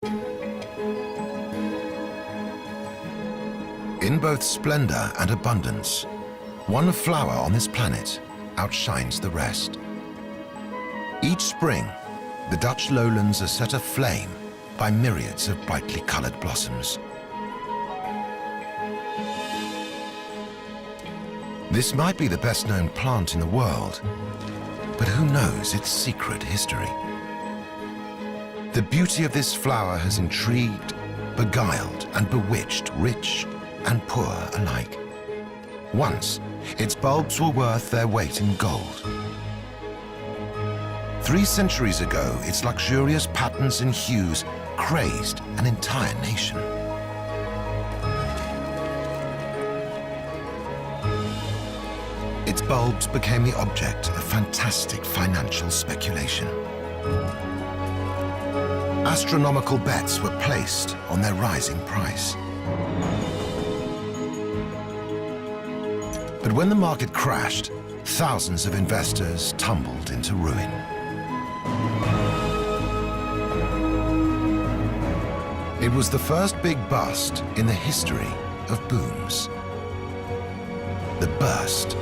In both splendor and abundance, one flower on this planet outshines the rest. Each spring, the Dutch lowlands are set aflame by myriads of brightly colored blossoms. This might be the best-known plant in the world, but who knows its secret history? The beauty of this flower has intrigued, beguiled, and bewitched rich and poor alike. Once, its bulbs were worth their weight in gold. 3 centuries ago, its luxurious patterns and hues crazed an entire nation. Its bulbs became the object of fantastic financial speculation. Astronomical bets were placed on their rising price. But when the market crashed, thousands of investors tumbled into ruin. It was the first big bust in the history of booms. The burst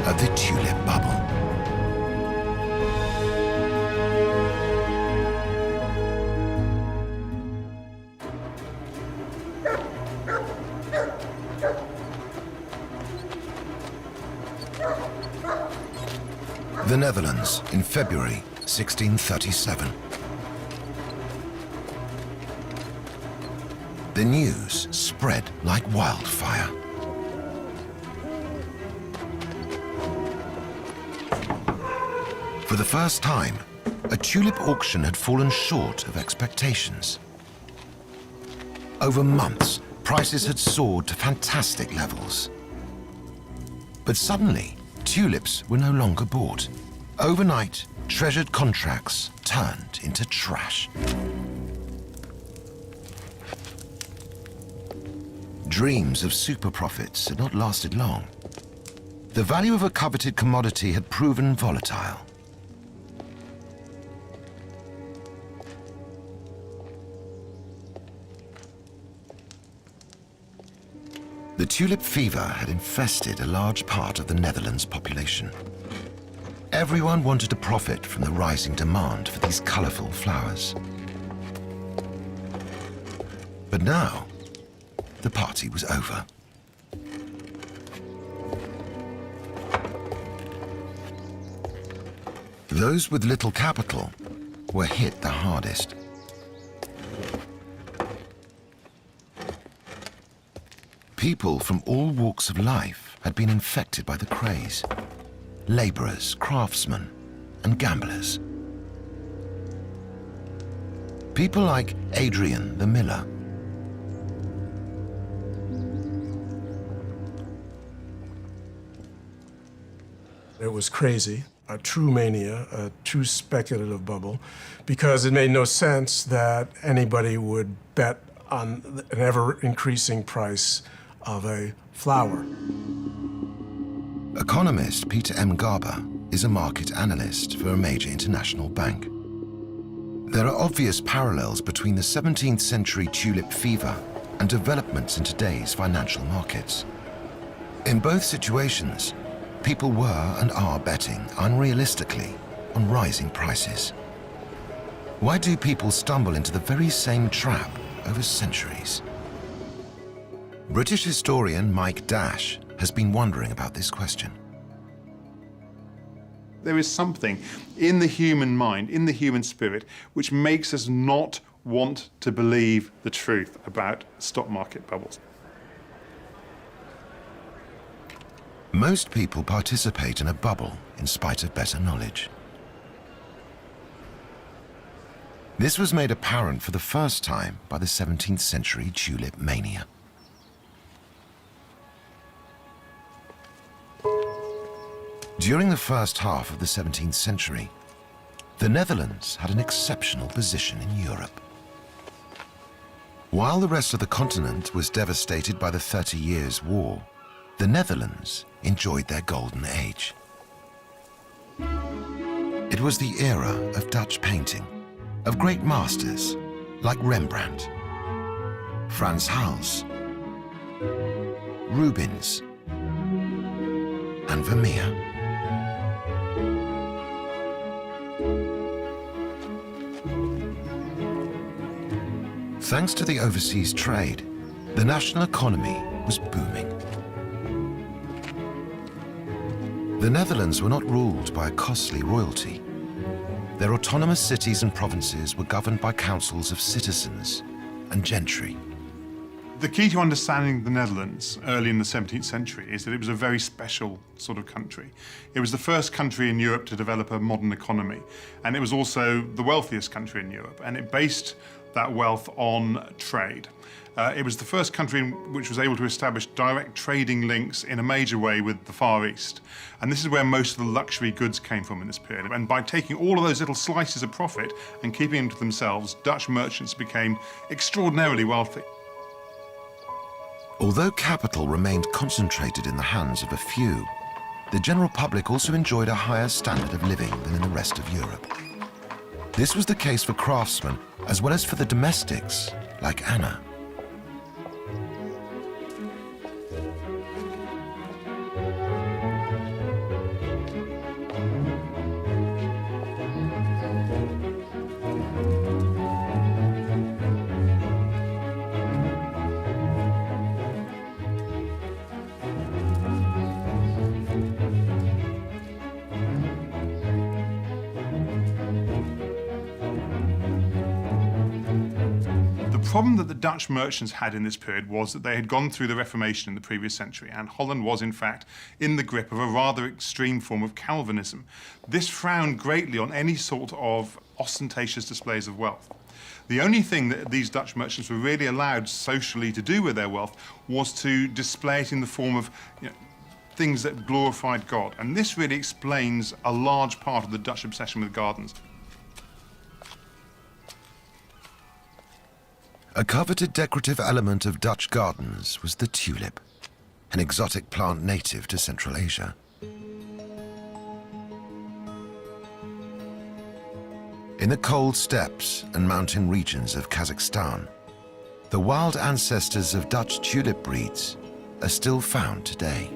of the tulip bubble. The Netherlands in February 1637. The news spread like wildfire. For the first time, a tulip auction had fallen short of expectations. Over months, prices had soared to fantastic levels. But suddenly, tulips were no longer bought. Overnight, treasured contracts turned into trash. Dreams of super profits had not lasted long. The value of a coveted commodity had proven volatile. The tulip fever had infested a large part of the Netherlands' population. Everyone wanted to profit from the rising demand for these colorful flowers. But now, the party was over. Those with little capital were hit the hardest. People from all walks of life had been infected by the craze. Laborers, craftsmen, and gamblers. People like Adrian the miller. It was crazy, a true mania, a true speculative bubble, because it made no sense that anybody would bet on an ever-increasing price of a flower. Economist Peter M. Garber is a market analyst for a major international bank. There are obvious parallels between the 17th century tulip fever and developments in today's financial markets. In both situations, people were and are betting unrealistically on rising prices. Why do people stumble into the very same trap over centuries? British historian Mike Dash has been wondering about this question. There is something in the human mind, in the human spirit, which makes us not want to believe the truth about stock market bubbles. Most people participate in a bubble in spite of better knowledge. This was made apparent for the first time by the 17th century tulip mania. During the first half of the 17th century, the Netherlands had an exceptional position in Europe. While the rest of the continent was devastated by the 30 Years' War, the Netherlands enjoyed their golden age. It was the era of Dutch painting, of great masters, like Rembrandt, Frans Hals, Rubens, and Vermeer. Thanks to the overseas trade, the national economy was booming. The Netherlands were not ruled by a costly royalty. Their autonomous cities and provinces were governed by councils of citizens and gentry. The key to understanding the Netherlands early in the 17th century is that it was a very special sort of country. It was the first country in Europe to develop a modern economy, and it was also the wealthiest country in Europe, and it based that wealth on trade. It was the first country which was able to establish direct trading links in a major way with the Far East. And this is where most of the luxury goods came from in this period. And by taking all of those little slices of profit and keeping them to themselves, Dutch merchants became extraordinarily wealthy. Although capital remained concentrated in the hands of a few, the general public also enjoyed a higher standard of living than in the rest of Europe. This was the case for craftsmen as well as for the domestics, like Anna. The problem that the Dutch merchants had in this period was that they had gone through the Reformation in the previous century, and Holland was, in fact, in the grip of a rather extreme form of Calvinism. This frowned greatly on any sort of ostentatious displays of wealth. The only thing that these Dutch merchants were really allowed socially to do with their wealth was to display it in the form of, things that glorified God. And this really explains a large part of the Dutch obsession with gardens. A coveted decorative element of Dutch gardens was the tulip, an exotic plant native to Central Asia. In the cold steppes and mountain regions of Kazakhstan, the wild ancestors of Dutch tulip breeds are still found today.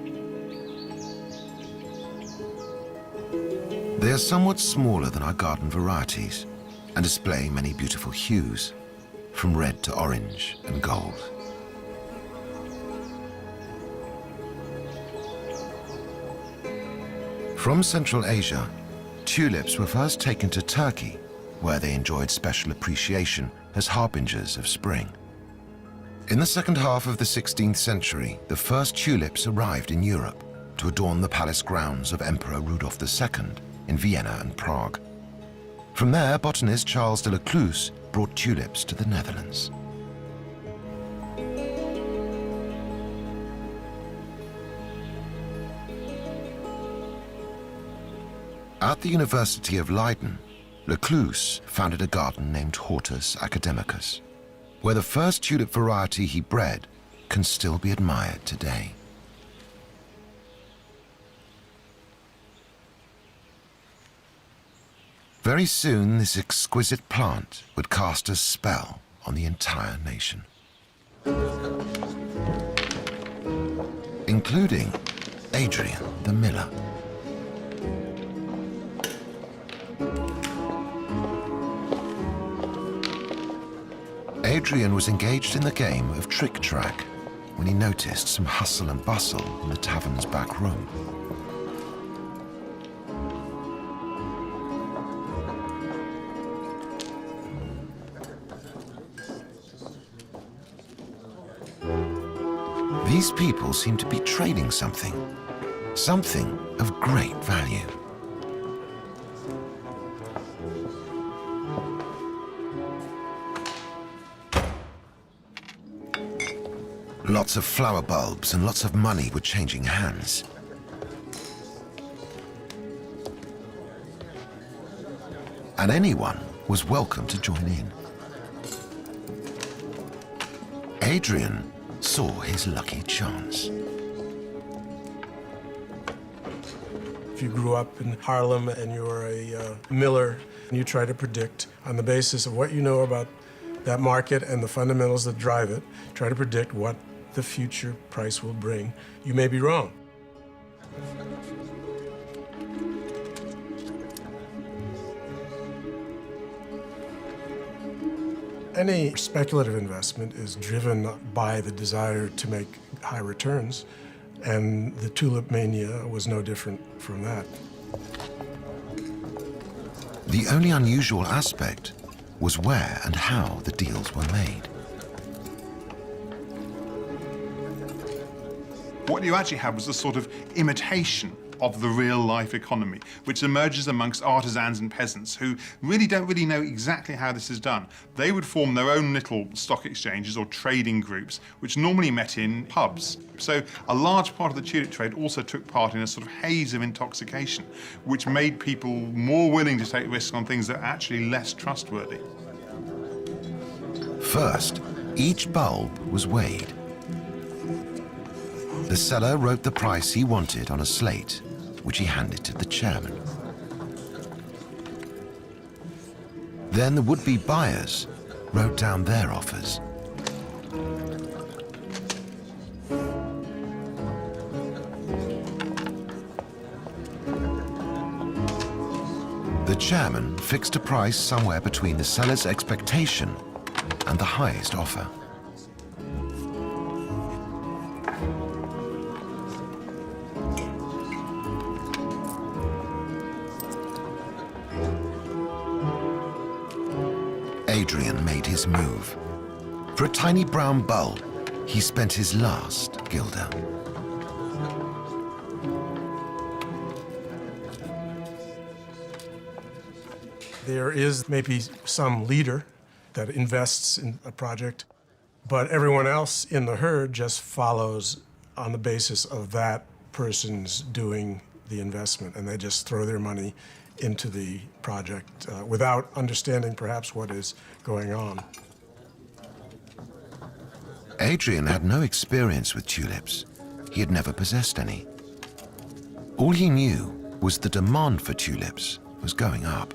They are somewhat smaller than our garden varieties and display many beautiful hues, from red to orange and gold. From Central Asia, tulips were first taken to Turkey, where they enjoyed special appreciation as harbingers of spring. In the second half of the 16th century, the first tulips arrived in Europe to adorn the palace grounds of Emperor Rudolf II in Vienna and Prague. From there, botanist Charles de Lecluse brought tulips to the Netherlands. At the University of Leiden, Lecluse founded a garden named Hortus Academicus, where the first tulip variety he bred can still be admired today. Very soon, this exquisite plant would cast a spell on the entire nation, including Adrian the miller. Adrian was engaged in the game of trick-track when he noticed some hustle and bustle in the tavern's back room. These people seem to be trading something of great value. Lots of flower bulbs and lots of money were changing hands. And anyone was welcome to join in. Adrian saw his lucky chance. If you grew up in Haarlem and you're a miller, and you try to predict on the basis of what you know about that market and the fundamentals that drive it, try to predict what the future price will bring, you may be wrong. Any speculative investment is driven by the desire to make high returns, and the tulip mania was no different from that. The only unusual aspect was where and how the deals were made. What you actually had was a sort of imitation of the real-life economy, which emerges amongst artisans and peasants who don't really know exactly how this is done. They would form their own little stock exchanges or trading groups, which normally met in pubs. So a large part of the tulip trade also took part in a sort of haze of intoxication, which made people more willing to take risks on things that are actually less trustworthy. First, each bulb was weighed. The seller wrote the price he wanted on a slate, which he handed to the chairman. Then the would-be buyers wrote down their offers. The chairman fixed a price somewhere between the seller's expectation and the highest offer. Adrian made his move. For a tiny brown bulb, he spent his last guilder. There is maybe some leader that invests in a project, but everyone else in the herd just follows on the basis of that person's doing the investment, and they just throw their money into the project without understanding perhaps what is going on. Adrian had no experience with tulips. He had never possessed any. All he knew was the demand for tulips was going up.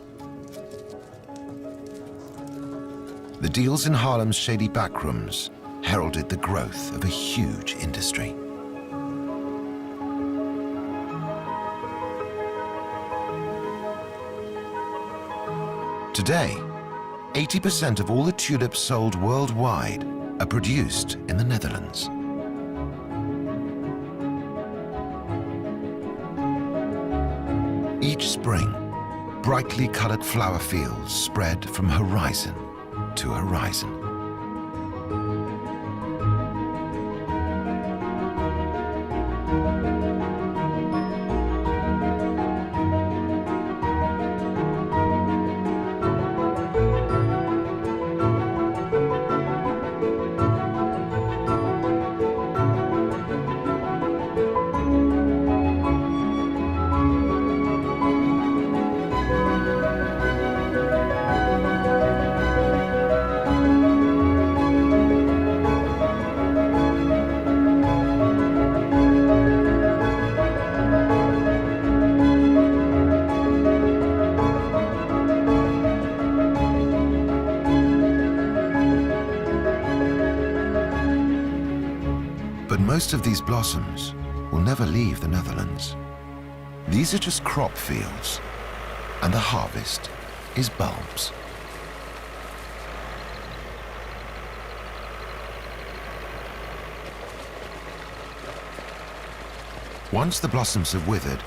The deals in Haarlem's shady backrooms heralded the growth of a huge industry. Today, 80% of all the tulips sold worldwide are produced in the Netherlands. Each spring, brightly colored flower fields spread from horizon to horizon. But most of these blossoms will never leave the Netherlands. These are just crop fields, and the harvest is bulbs. Once the blossoms have withered,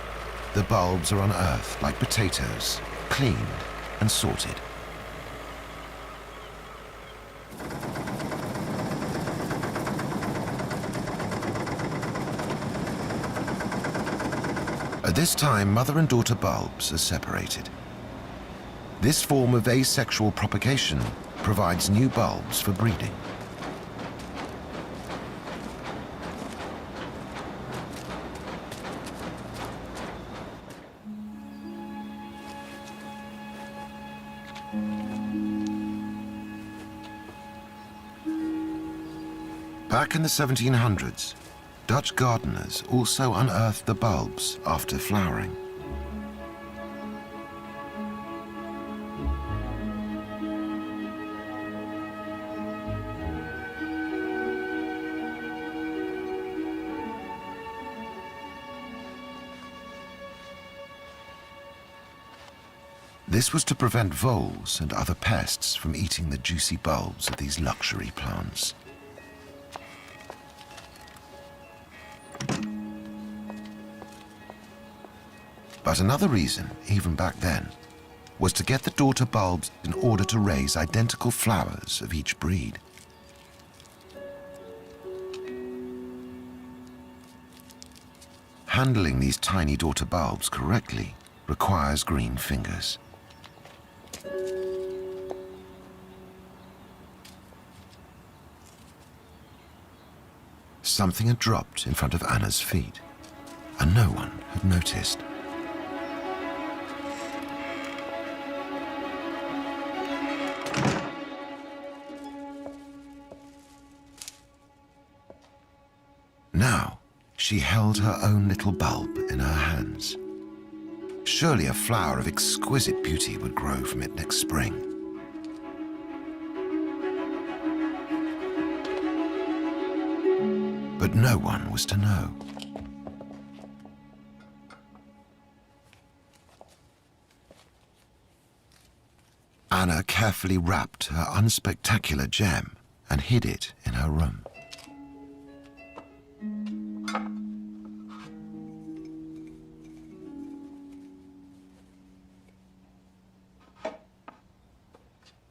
the bulbs are unearthed like potatoes, cleaned and sorted. At this time, mother and daughter bulbs are separated. This form of asexual propagation provides new bulbs for breeding. Back in the 1700s, Dutch gardeners also unearthed the bulbs after flowering. This was to prevent voles and other pests from eating the juicy bulbs of these luxury plants. But another reason, even back then, was to get the daughter bulbs in order to raise identical flowers of each breed. Handling these tiny daughter bulbs correctly requires green fingers. Something had dropped in front of Anna's feet, and no one had noticed. Now, she held her own little bulb in her hands. Surely a flower of exquisite beauty would grow from it next spring. But no one was to know. Anna carefully wrapped her unspectacular gem and hid it in her room.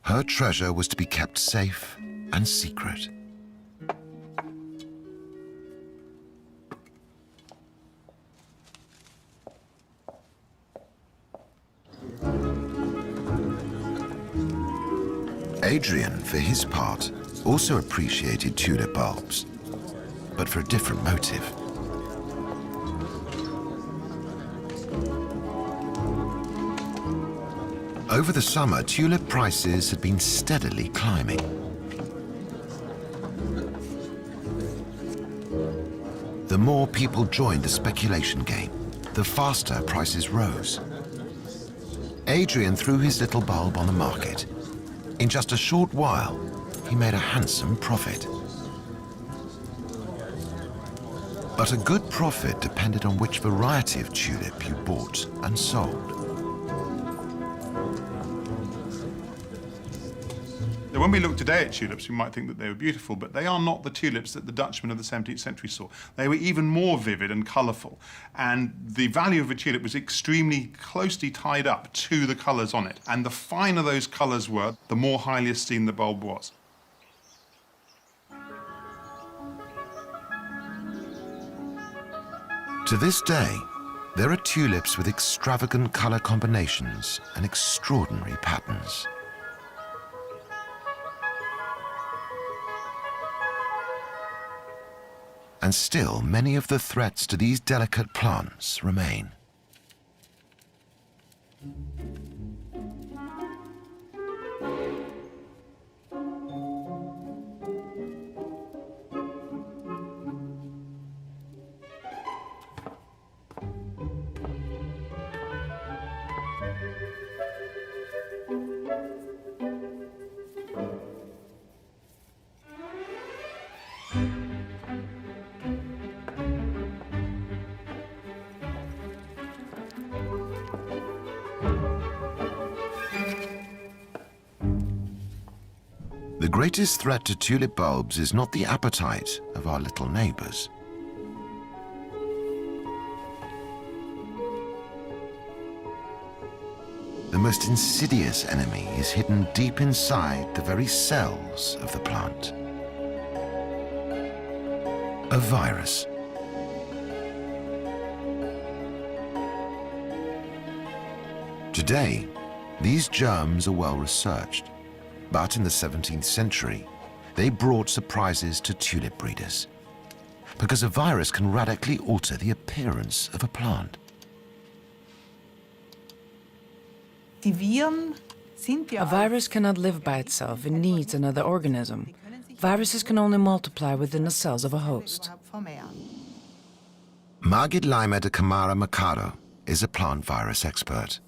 Her treasure was to be kept safe and secret. Adrian, for his part, also appreciated tulip bulbs, but for a different motive. Over the summer, tulip prices had been steadily climbing. The more people joined the speculation game, the faster prices rose. Adrian threw his little bulb on the market. In just a short while, he made a handsome profit. But a good profit depended on which variety of tulip you bought and sold. Now, when we look today at tulips, we might think that they were beautiful, but they are not the tulips that the Dutchmen of the 17th century saw. They were even more vivid and colourful, and the value of a tulip was extremely closely tied up to the colours on it. And the finer those colours were, the more highly esteemed the bulb was. To this day, there are tulips with extravagant colour combinations and extraordinary patterns. And still, many of the threats to these delicate plants remain. The greatest threat to tulip bulbs is not the appetite of our little neighbours. The most insidious enemy is hidden deep inside the very cells of the plant. A virus. Today, these germs are well researched. But in the 17th century, they brought surprises to tulip breeders, because a virus can radically alter the appearance of a plant. A virus cannot live by itself. It needs another organism. Viruses can only multiply within the cells of a host. Margit Leimer de Camara Mercado is a plant virus expert.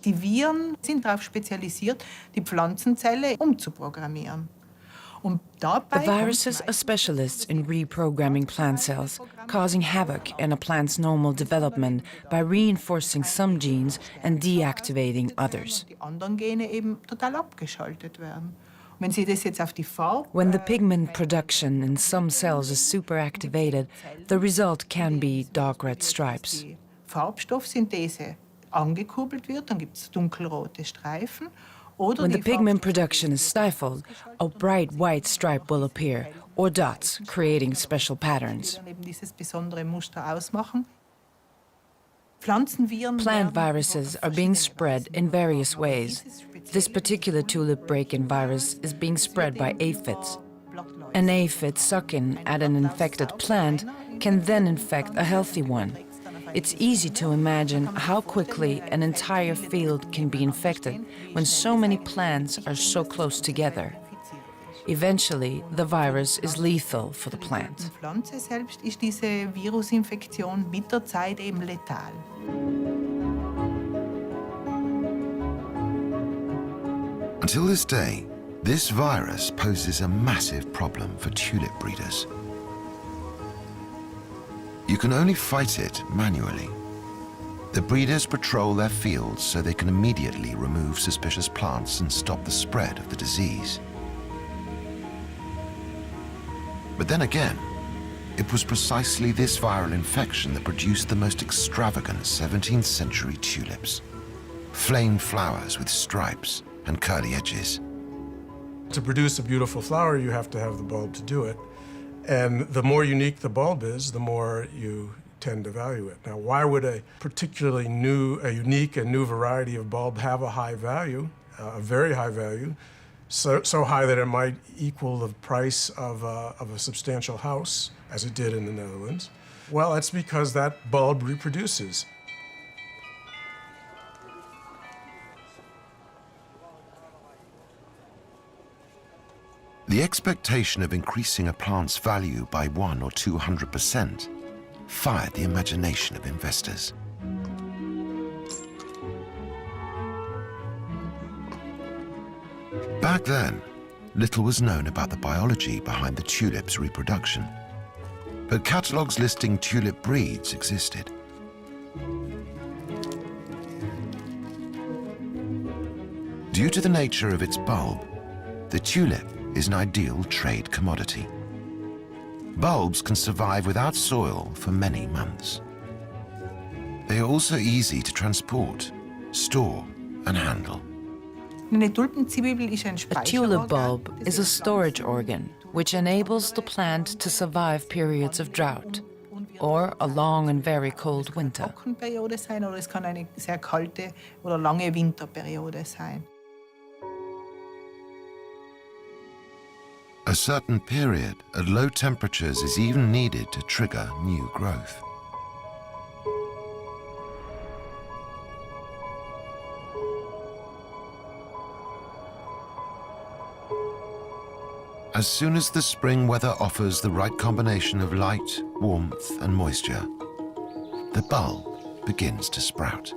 Die Viren sind darauf spezialisiert, die Pflanzenzelle umzuprogrammieren. The viruses are specialists in reprogramming plant cells, causing havoc in a plant's normal development by reinforcing some genes and deactivating others. When the pigment production in some cells is superactivated, the result can be dark red stripes. When the pigment production is stifled, a bright white stripe will appear, or dots, creating special patterns. Plant viruses are being spread in various ways. This particular tulip break-in virus is being spread by aphids. An aphid sucking at an infected plant can then infect a healthy one. It's easy to imagine how quickly an entire field can be infected when so many plants are so close together. Eventually, the virus is lethal for the plant. Until this day, this virus poses a massive problem for tulip breeders. You can only fight it manually. The breeders patrol their fields so they can immediately remove suspicious plants and stop the spread of the disease. But then again, it was precisely this viral infection that produced the most extravagant 17th century tulips. Flame flowers with stripes and curly edges. To produce a beautiful flower, you have to have the bulb to do it. And the more unique the bulb is, the more you tend to value it. Now, why would a particularly unique and new variety of bulb have a high value, a very high value, so high that it might equal the price of a substantial house, as it did in the Netherlands? Well, that's because that bulb reproduces. The expectation of increasing a plant's value by 100 or 200% fired the imagination of investors. Back then, little was known about the biology behind the tulip's reproduction, but catalogues listing tulip breeds existed. Due to the nature of its bulb, the tulip is an ideal trade commodity. Bulbs can survive without soil for many months. They are also easy to transport, store, and handle. A tulip bulb is a storage organ which enables the plant to survive periods of drought or a long and very cold winter. A certain period at low temperatures is even needed to trigger new growth. As soon as the spring weather offers the right combination of light, warmth, and moisture, the bulb begins to sprout.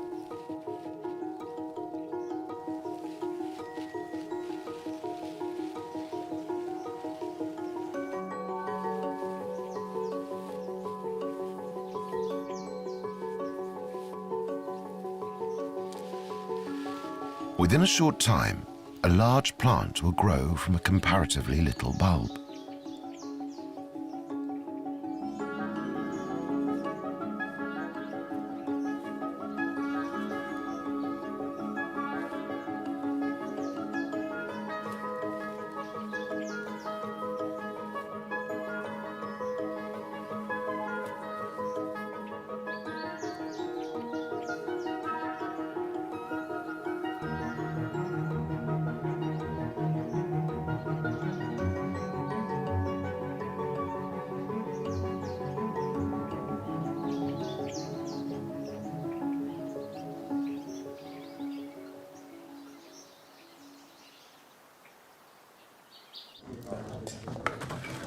Within a short time, a large plant will grow from a comparatively little bulb.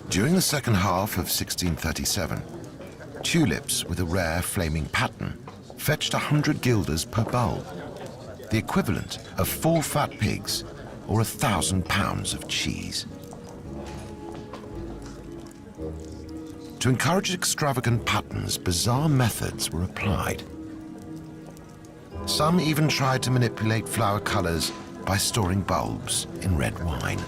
During the second half of 1637, tulips with a rare flaming pattern fetched 100 guilders per bulb, the equivalent of 4 fat pigs or 1,000 pounds of cheese. To encourage extravagant patterns, bizarre methods were applied. Some even tried to manipulate flower colors by storing bulbs in red wine.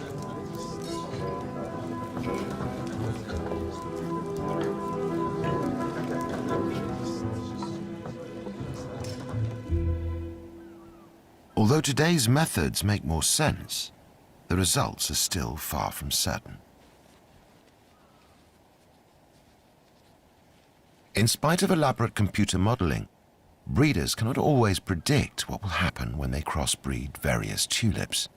Although today's methods make more sense, the results are still far from certain. In spite of elaborate computer modeling, breeders cannot always predict what will happen when they crossbreed various tulips.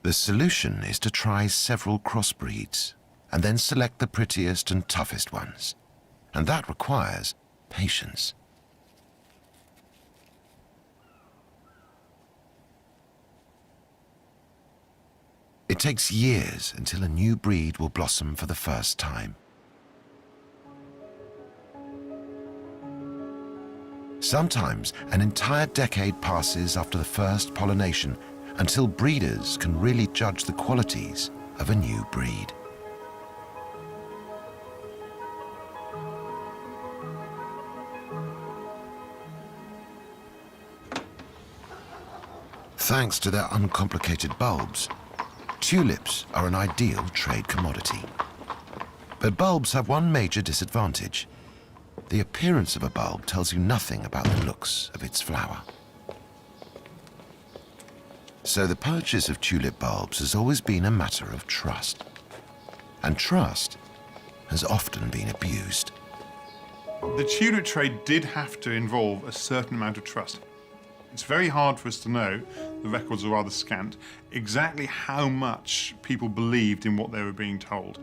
The solution is to try several crossbreeds and then select the prettiest and toughest ones. And that requires patience. It takes years until a new breed will blossom for the first time. Sometimes an entire decade passes after the first pollination until breeders can really judge the qualities of a new breed. Thanks to their uncomplicated bulbs, tulips are an ideal trade commodity. But bulbs have one major disadvantage. The appearance of a bulb tells you nothing about the looks of its flower. So the purchase of tulip bulbs has always been a matter of trust. And trust has often been abused. The tulip trade did have to involve a certain amount of trust. It's very hard for us to know, the records are rather scant, exactly how much people believed in what they were being told.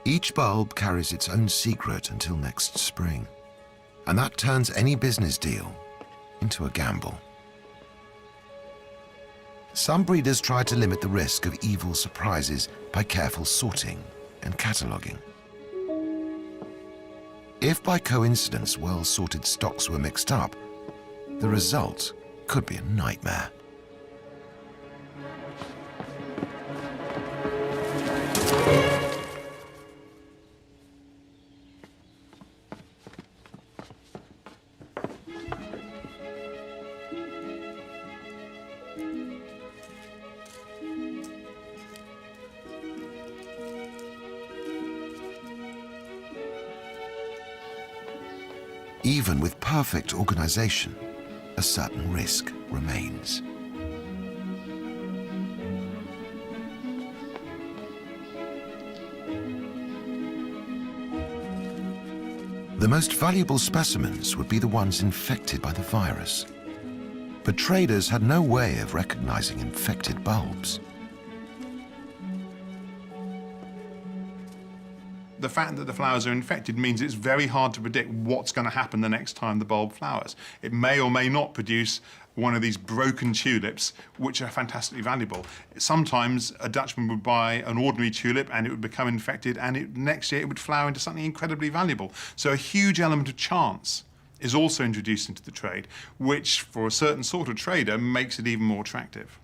Each bulb carries its own secret until next spring, and that turns any business deal into a gamble. Some breeders try to limit the risk of evil surprises by careful sorting and cataloguing. If by coincidence well-sorted stocks were mixed up, the result could be a nightmare. Even with perfect organization, a certain risk remains. The most valuable specimens would be the ones infected by the virus. But traders had no way of recognizing infected bulbs. The fact that the flowers are infected means it's very hard to predict what's going to happen the next time the bulb flowers. It may or may not produce one of these broken tulips, which are fantastically valuable. Sometimes a Dutchman would buy an ordinary tulip and it would become infected, and next year it would flower into something incredibly valuable. So a huge element of chance is also introduced into the trade, which for a certain sort of trader makes it even more attractive.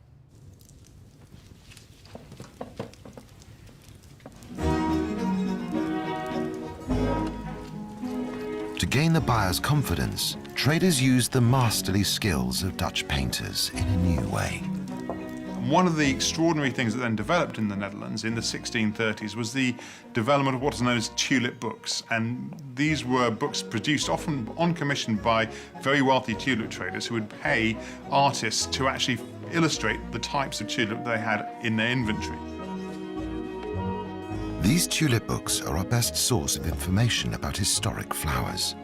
To gain the buyer's confidence, traders used the masterly skills of Dutch painters in a new way. One of the extraordinary things that then developed in the Netherlands in the 1630s was the development of what is known as tulip books. And these were books produced often on commission by very wealthy tulip traders who would pay artists to actually illustrate the types of tulip they had in their inventory. These tulip books are our best source of information about historic flowers,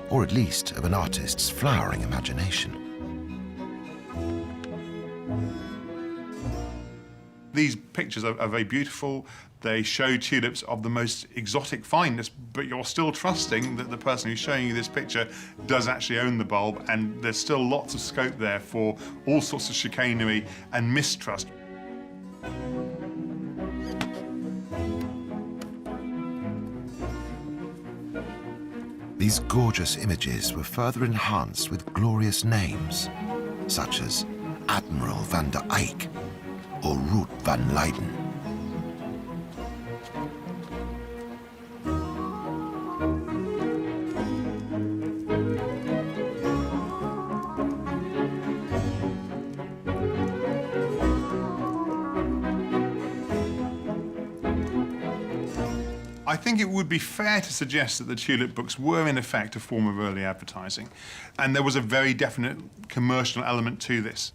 or at least of an artist's flowering imagination. These pictures are very beautiful. They show tulips of the most exotic fineness, but you're still trusting that the person who's showing you this picture does actually own the bulb, and there's still lots of scope there for all sorts of chicanery and mistrust. These gorgeous images were further enhanced with glorious names, such as Admiral van der Eyck or Ruth van Leyden. I think it would be fair to suggest that the Tulip books were in effect a form of early advertising, and there was a very definite commercial element to this.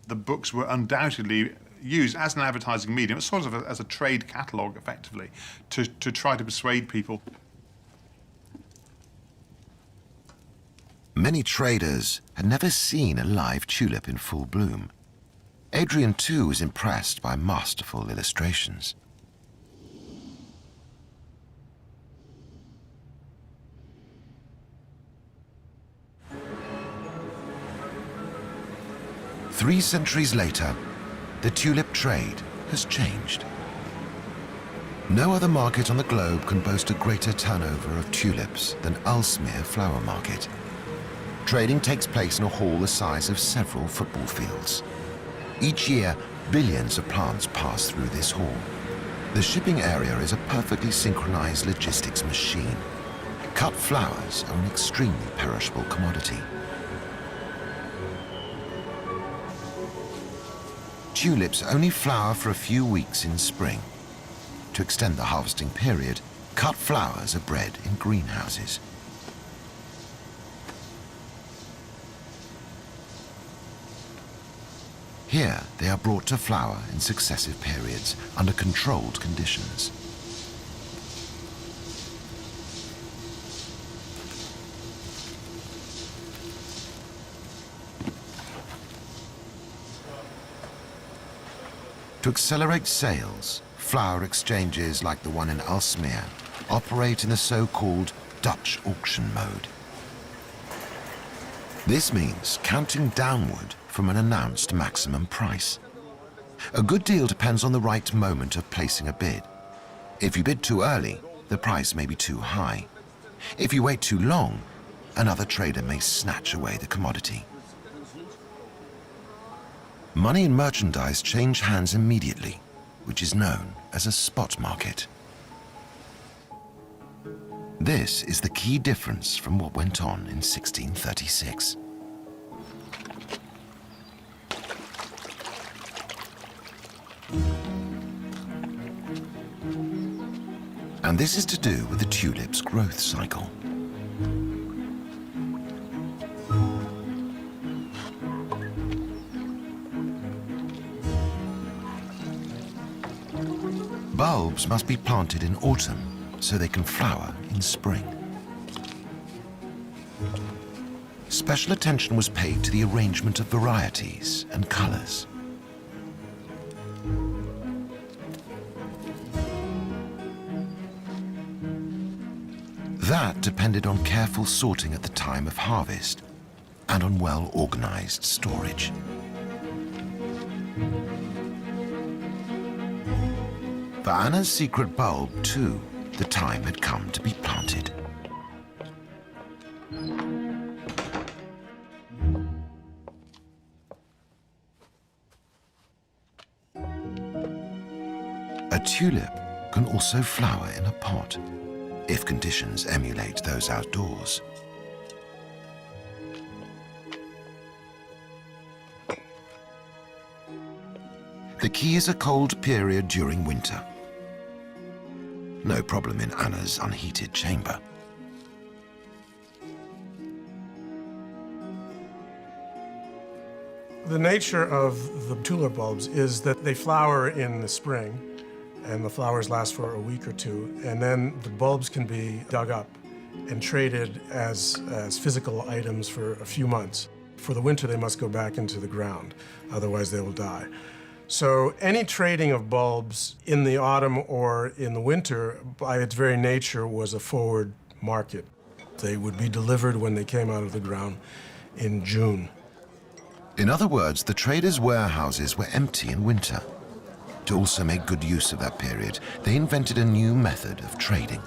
The books were undoubtedly used as an advertising medium, sort of as a trade catalogue, effectively, to try to persuade people. Many traders had never seen a live tulip in full bloom. Adrian too was impressed by masterful illustrations. Three centuries later, the tulip trade has changed. No other market on the globe can boast a greater turnover of tulips than Aalsmeer Flower Market. Trading takes place in a hall the size of several football fields. Each year, billions of plants pass through this hall. The shipping area is a perfectly synchronized logistics machine. Cut flowers are an extremely perishable commodity. Tulips only flower for a few weeks in spring. To extend the harvesting period, cut flowers are bred in greenhouses. Here, they are brought to flower in successive periods under controlled conditions. To accelerate sales, flower exchanges like the one in Aalsmeer operate in the so-called Dutch auction mode. This means counting downward from an announced maximum price. A good deal depends on the right moment of placing a bid. If you bid too early, the price may be too high. If you wait too long, another trader may snatch away the commodity. Money and merchandise change hands immediately, which is known as a spot market. This is the key difference from what went on in 1636. And this is to do with the tulip's growth cycle. Bulbs must be planted in autumn so they can flower in spring. Special attention was paid to the arrangement of varieties and colors. That depended on careful sorting at the time of harvest and on well-organized storage. For Anna's secret bulb, too, the time had come to be planted. A tulip can also flower in a pot, if conditions emulate those outdoors. The key is a cold period during winter. No problem in Anna's unheated chamber. The nature of the tulip bulbs is that they flower in the spring, and the flowers last for a week or two, and then the bulbs can be dug up and traded as physical items for a few months. For the winter, they must go back into the ground, otherwise they will die. So any trading of bulbs in the autumn or in the winter, by its very nature, was a forward market. They would be delivered when they came out of the ground in June. In other words, the traders' warehouses were empty in winter. To also make good use of that period, they invented a new method of trading.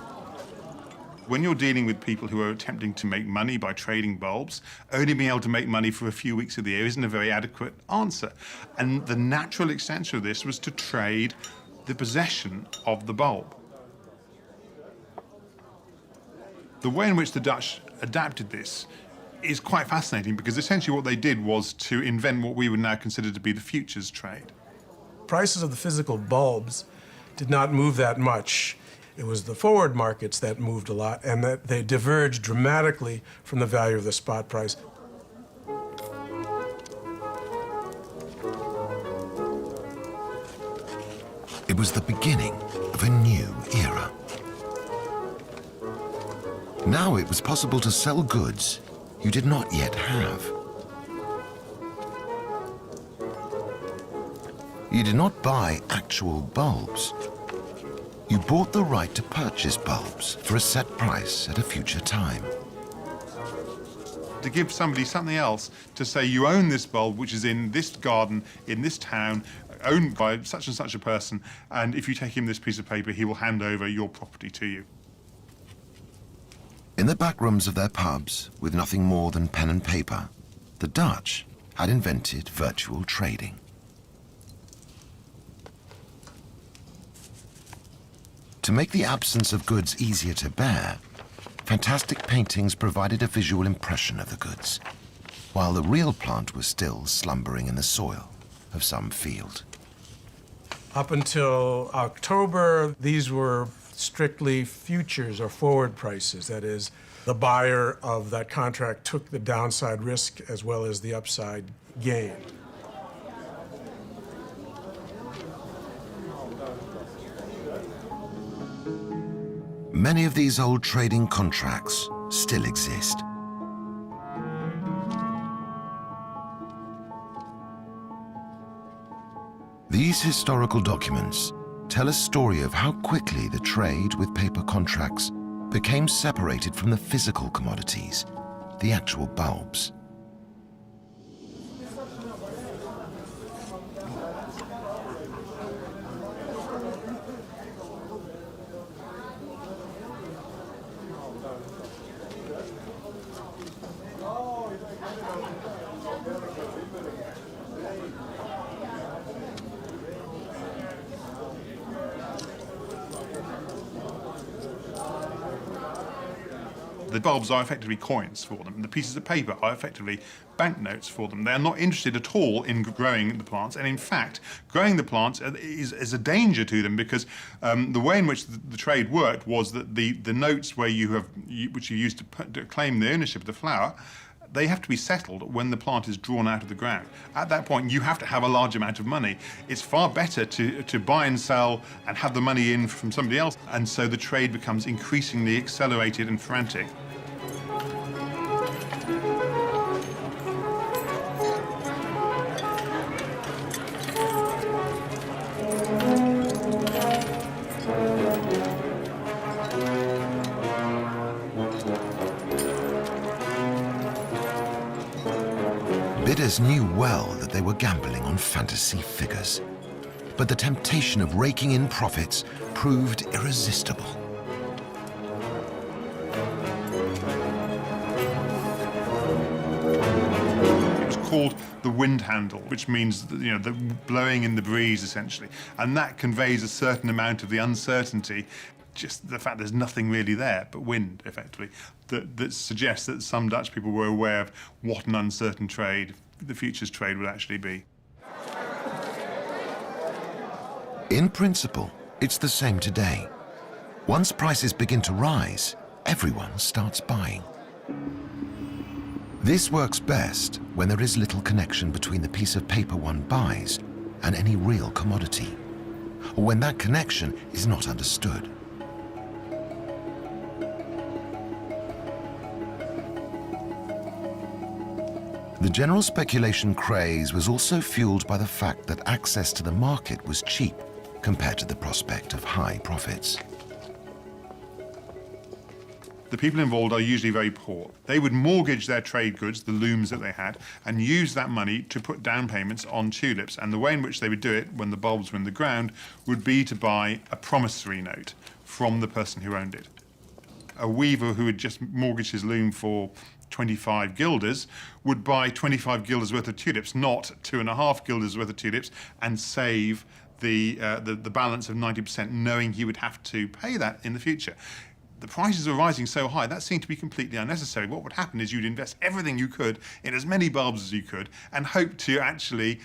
When you're dealing with people who are attempting to make money by trading bulbs, only being able to make money for a few weeks of the year isn't a very adequate answer. And the natural extension of this was to trade the possession of the bulb. The way in which the Dutch adapted this is quite fascinating, because essentially what they did was to invent what we would now consider to be the futures trade. Prices of the physical bulbs did not move that much. It was the forward markets that moved a lot, and that they diverged dramatically from the value of the spot price. It was the beginning of a new era. Now it was possible to sell goods you did not yet have. You did not buy actual bulbs. You bought the right to purchase bulbs for a set price at a future time. To give somebody something else, to say you own this bulb which is in this garden, in this town, owned by such and such a person, and if you take him this piece of paper, he will hand over your property to you. In the back rooms of their pubs, with nothing more than pen and paper, the Dutch had invented virtual trading. To make the absence of goods easier to bear, fantastic paintings provided a visual impression of the goods, while the real plant was still slumbering in the soil of some field. Up until October, these were strictly futures or forward prices. That is, the buyer of that contract took the downside risk as well as the upside gain. Many of these old trading contracts still exist. These historical documents tell a story of how quickly the trade with paper contracts became separated from the physical commodities, the actual bulbs. The bulbs are effectively coins for them, and the pieces of paper are effectively banknotes for them. They're not interested at all in growing the plants, and in fact, growing the plants is a danger to them, because the way in which the trade worked was that the notes which you use to claim the ownership of the flower, they have to be settled when the plant is drawn out of the ground. At that point, you have to have a large amount of money. It's far better to buy and sell and have the money in from somebody else, and so the trade becomes increasingly accelerated and frantic. Bidders knew well that they were gambling on fantasy figures, but the temptation of raking in profits proved irresistible. It was called the wind handle, which means the blowing in the breeze, essentially, and that conveys a certain amount of the uncertainty. Just the fact there's nothing really there but wind, effectively, that suggests that some Dutch people were aware of what an uncertain trade the futures trade would actually be. In principle, it's the same today. Once prices begin to rise, everyone starts buying. This works best when there is little connection between the piece of paper one buys and any real commodity, or when that connection is not understood. The general speculation craze was also fueled by the fact that access to the market was cheap compared to the prospect of high profits. The people involved are usually very poor. They would mortgage their trade goods, the looms that they had, and use that money to put down payments on tulips. And the way in which they would do it, when the bulbs were in the ground, would be to buy a promissory note from the person who owned it. A weaver who had just mortgaged his loom for 25 guilders would buy 25 guilders worth of tulips, not 2.5 guilders worth of tulips, and save the balance of 90%, knowing he would have to pay that in the future. The prices were rising so high, that seemed to be completely unnecessary. What would happen is you'd invest everything you could in as many bulbs as you could and hope to actually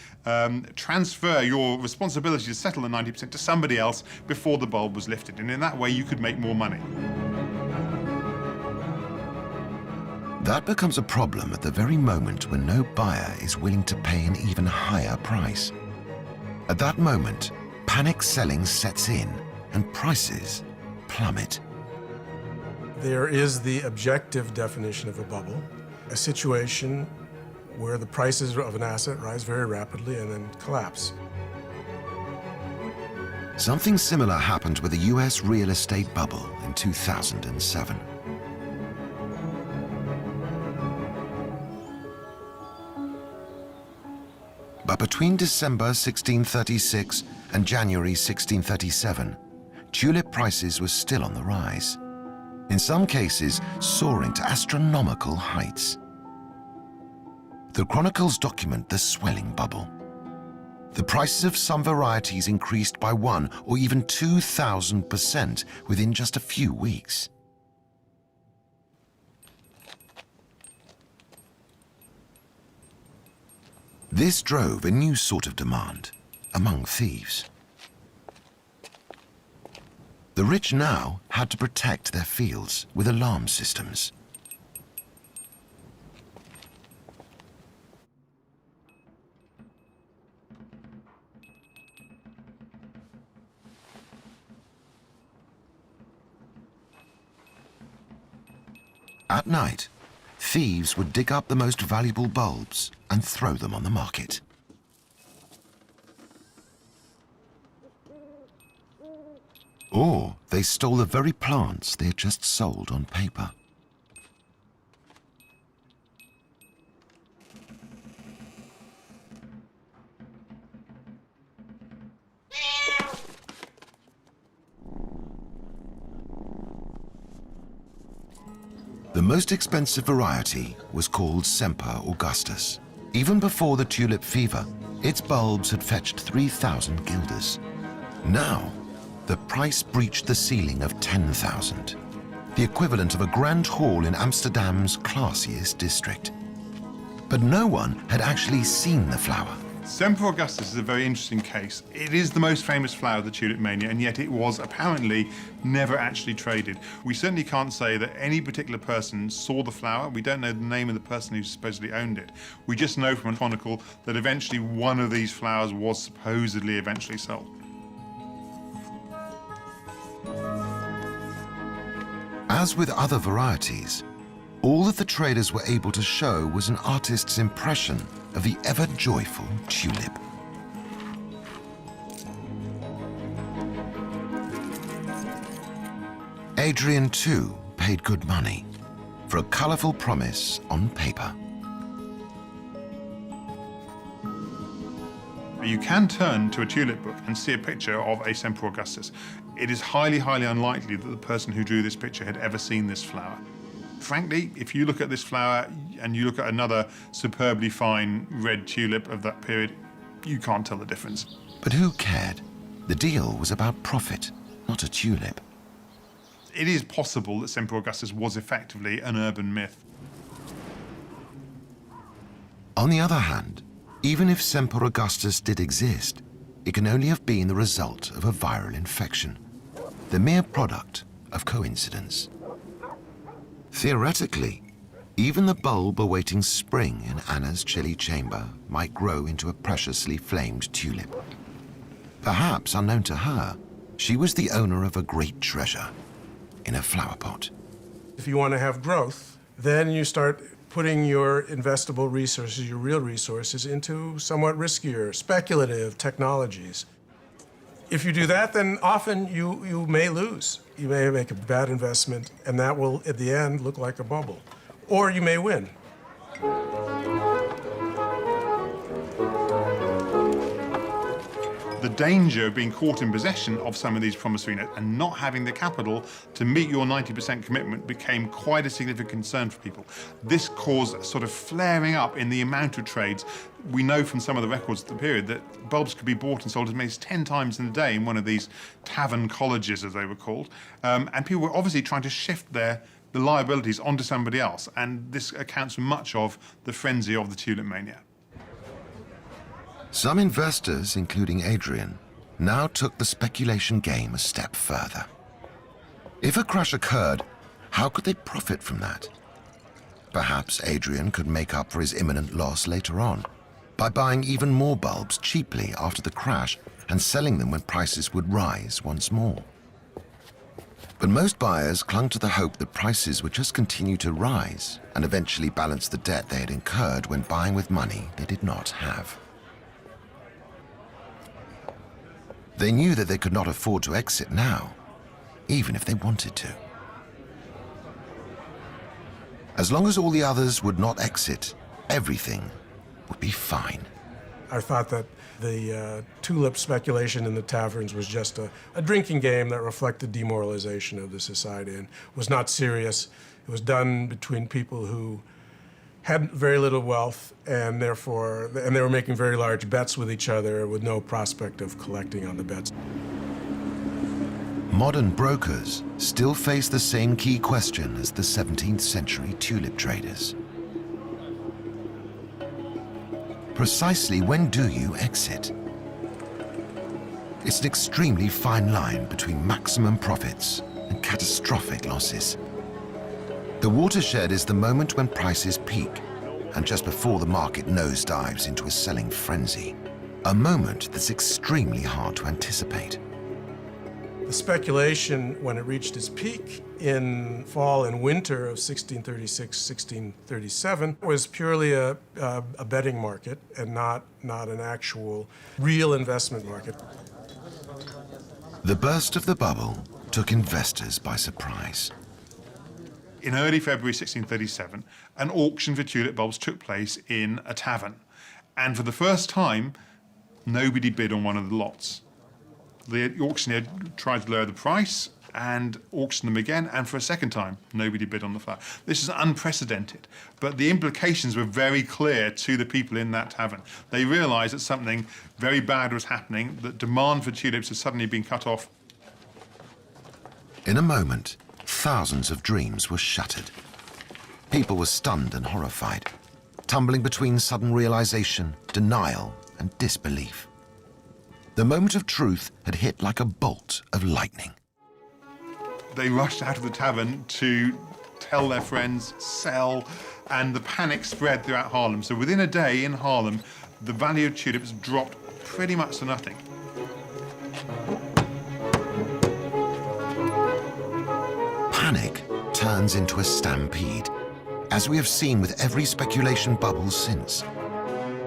transfer your responsibility to settle the 90% to somebody else before the bulb was lifted. And in that way, you could make more money. That becomes a problem at the very moment when no buyer is willing to pay an even higher price. At that moment, panic selling sets in and prices plummet. There is the objective definition of a bubble, a situation where the prices of an asset rise very rapidly and then collapse. Something similar happened with the US real estate bubble in 2007. But between December 1636 and January 1637, tulip prices were still on the rise. In some cases, soaring to astronomical heights. The chronicles document the swelling bubble. The prices of some varieties increased by 1,000 or even 2,000% within just a few weeks. This drove a new sort of demand among thieves. The rich now had to protect their fields with alarm systems. At night, thieves would dig up the most valuable bulbs and throw them on the market. Or they stole the very plants they had just sold on paper. The most expensive variety was called Semper Augustus. Even before the tulip fever, its bulbs had fetched 3,000 guilders. Now, the price breached the ceiling of 10,000, the equivalent of a grand hall in Amsterdam's classiest district. But no one had actually seen the flower. Semper Augustus is a very interesting case. It is the most famous flower of the tulip mania, and yet it was apparently never actually traded. We certainly can't say that any particular person saw the flower. We don't know the name of the person who supposedly owned it. We just know from a chronicle that eventually one of these flowers was supposedly eventually sold. As with other varieties, all that the traders were able to show was an artist's impression of the ever-joyful tulip. Adrian, too, paid good money for a colourful promise on paper. You can turn to a tulip book and see a picture of a Semper Augustus. It is highly, highly unlikely that the person who drew this picture had ever seen this flower. Frankly, if you look at this flower and you look at another superbly fine red tulip of that period, you can't tell the difference. But who cared? The deal was about profit, not a tulip. It is possible that Semper Augustus was effectively an urban myth. On the other hand, even if Semper Augustus did exist, it can only have been the result of a viral infection, the mere product of coincidence. Theoretically, even the bulb awaiting spring in Anna's chilly chamber might grow into a preciously flamed tulip. Perhaps, unknown to her, she was the owner of a great treasure in a flower pot. If you want to have growth, then you start putting your investable resources, your real resources, into somewhat riskier, speculative technologies. If you do that, then often you may lose. You may make a bad investment, and that will, at the end, look like a bubble. Or you may win. The danger of being caught in possession of some of these promissory notes and not having the capital to meet your 90% commitment became quite a significant concern for people. This caused a sort of flaring up in the amount of trades. We know from some of the records of the period that bulbs could be bought and sold as many as 10 times in a day in one of these tavern colleges, as they were called. And people were obviously trying to shift the liabilities onto somebody else, and this accounts for much of the frenzy of the tulip mania. Some investors, including Adrian, now took the speculation game a step further. If a crash occurred, how could they profit from that? Perhaps Adrian could make up for his imminent loss later on by buying even more bulbs cheaply after the crash and selling them when prices would rise once more. But most buyers clung to the hope that prices would just continue to rise and eventually balance the debt they had incurred when buying with money they did not have. They knew that they could not afford to exit now, even if they wanted to. As long as all the others would not exit, everything would be fine. I thought that the tulip speculation in the taverns was just a drinking game that reflected demoralization of the society and was not serious. It was done between people who had very little wealth, and therefore, they were making very large bets with each other with no prospect of collecting on the bets. Modern brokers still face the same key question as the 17th century tulip traders. Precisely when do you exit? It's an extremely fine line between maximum profits and catastrophic losses. The watershed is the moment when prices peak and just before the market nosedives into a selling frenzy, a moment that's extremely hard to anticipate. The speculation, when it reached its peak in fall and winter of 1636-1637, was purely a betting market and not an actual real investment market. The burst of the bubble took investors by surprise. In early February 1637, an auction for tulip bulbs took place in a tavern. And for the first time, nobody bid on one of the lots. The auctioneer tried to lower the price and auctioned them again, and for a second time, nobody bid on the flower. This is unprecedented, but the implications were very clear to the people in that tavern. They realized that something very bad was happening, that demand for tulips had suddenly been cut off. In a moment, thousands of dreams were shattered. People were stunned and horrified, tumbling between sudden realization, denial, and disbelief. The moment of truth had hit like a bolt of lightning. They rushed out of the tavern to tell their friends, sell, and the panic spread throughout Harlem. So within a day in Harlem, the value of tulips dropped pretty much to nothing. Panic turns into a stampede, as we have seen with every speculation bubble since.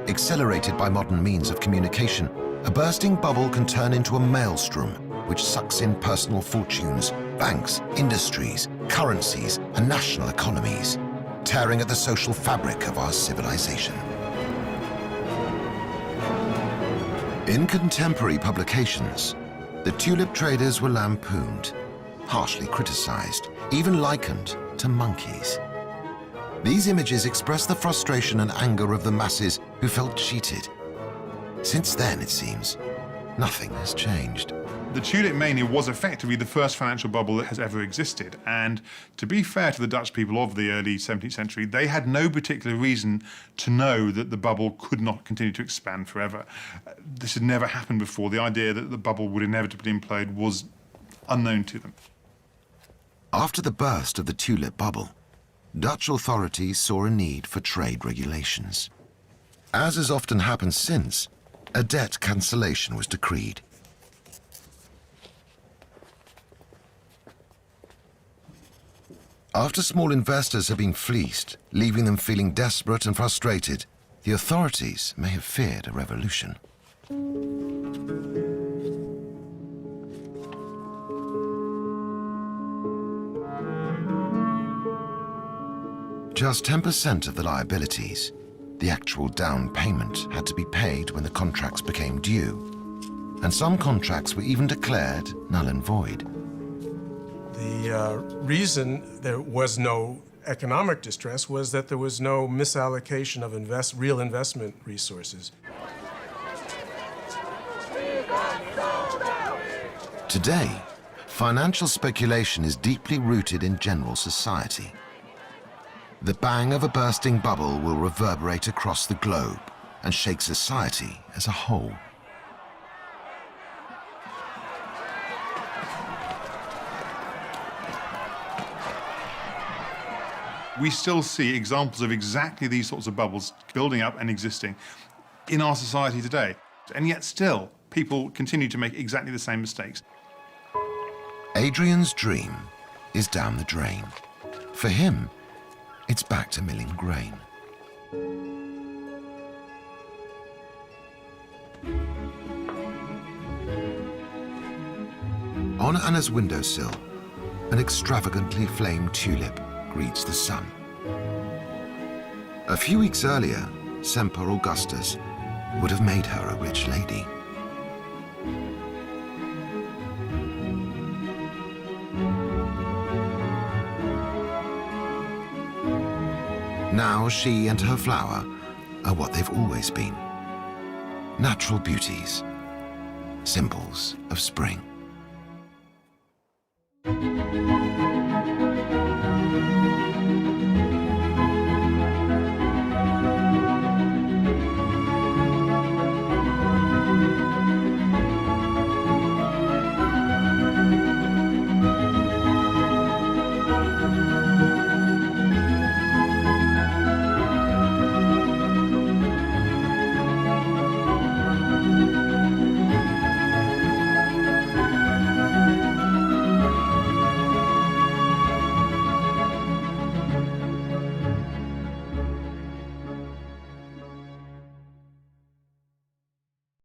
Accelerated by modern means of communication, a bursting bubble can turn into a maelstrom, which sucks in personal fortunes, banks, industries, currencies, and national economies, tearing at the social fabric of our civilization. In contemporary publications, the tulip traders were lampooned, harshly criticized, even likened to monkeys. These images express the frustration and anger of the masses who felt cheated. Since then, it seems, nothing has changed. The tulip mania was effectively the first financial bubble that has ever existed. And to be fair to the Dutch people of the early 17th century, they had no particular reason to know that the bubble could not continue to expand forever. This had never happened before. The idea that the bubble would inevitably implode was unknown to them. After the burst of the tulip bubble, Dutch authorities saw a need for trade regulations. As has often happened since, a debt cancellation was decreed. After small investors have been fleeced, leaving them feeling desperate and frustrated, the authorities may have feared a revolution. Just 10% of the liabilities, the actual down payment, had to be paid when the contracts became due, and some contracts were even declared null and void. The reason there was no economic distress was that there was no misallocation of real investment resources. Today, financial speculation is deeply rooted in general society. The bang of a bursting bubble will reverberate across the globe and shake society as a whole. We still see examples of exactly these sorts of bubbles building up and existing in our society today. And yet still, people continue to make exactly the same mistakes. Adrian's dream is down the drain. For him, it's back to milling grain. On Anna's windowsill, an extravagantly flamed tulip greets the sun. A few weeks earlier, Semper Augustus would have made her a rich lady. Now she and her flower are what they've always been. Natural beauties, symbols of spring.